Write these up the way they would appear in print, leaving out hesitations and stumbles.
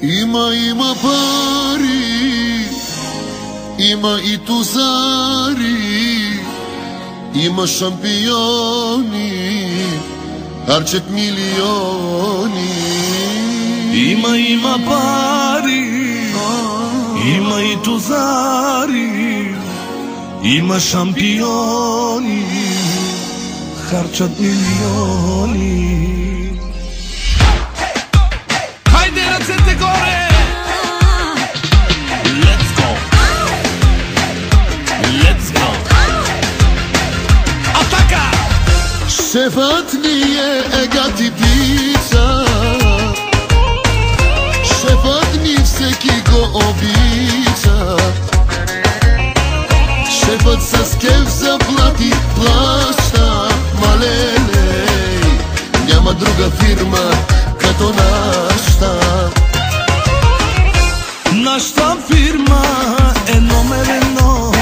Има пари, има и тузари, има шампиони, харчат милиони. Има пари, има и тузари, има шампиони, харчат милиони. Хайде ръцете горе! Let's go! Let's go! Атака! Шефът ни е гати пица, шефът ни всеки го обича. Шефът с кеф заплати плаща, малеле, няма друга фирма като нашата. Нашата фирма е номер едно,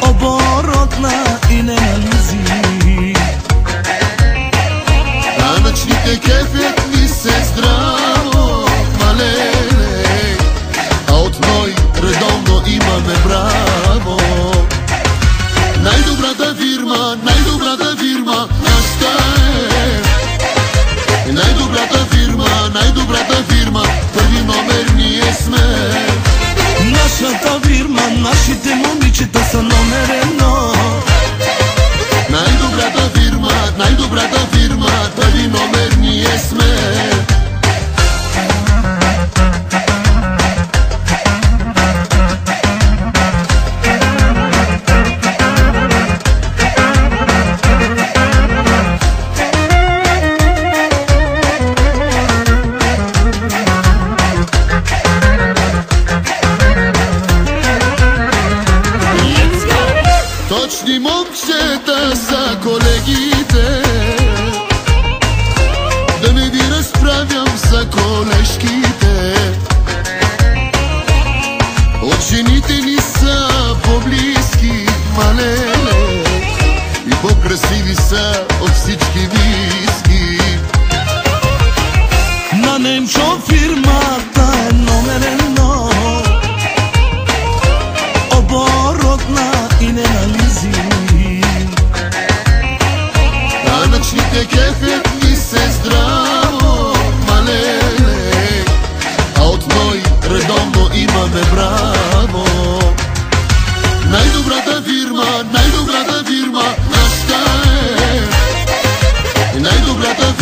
оборотна и неанализи. Данъчните кефят ни се здраво, малеле, а от НОИ редовно имаме браво. Най-добрата фирма, нашата е. Най-добрата фирма, първи номер ние сме. Нашата фирма, нашите момичета са номер едно. Най-добрата фирма, първи номер ние сме. Точни момчета са колегите, да не ви разправям за колежките. От жените ни са по-близки, малеле, и по-красиви са от всички виски. На Немчо фирмата е номер едно, оборотна и неанализи. Данъчните кефят ни се здраво, малеле, а от НОИ редовно имаме браво. Най-добрата фирма, нашата е. Най-добрата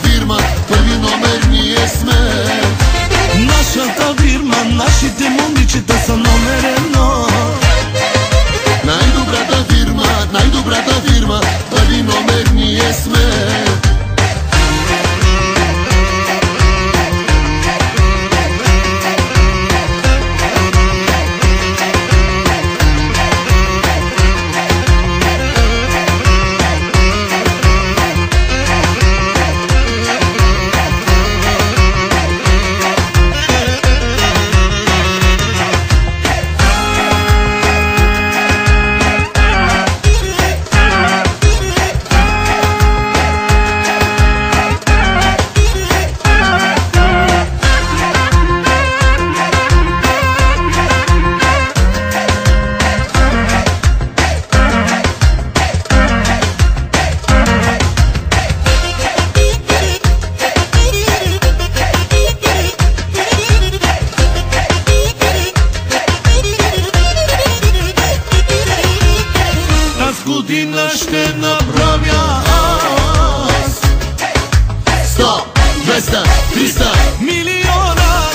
фирма, първи номер ние сме. Нашата фирма, нашите момичета са номер едно. Най-добрата фирма, първи номер ние сме. Година ще направя аз 100, 200, 300 милиона.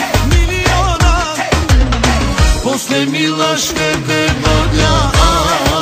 После мила ще те бъдя аз.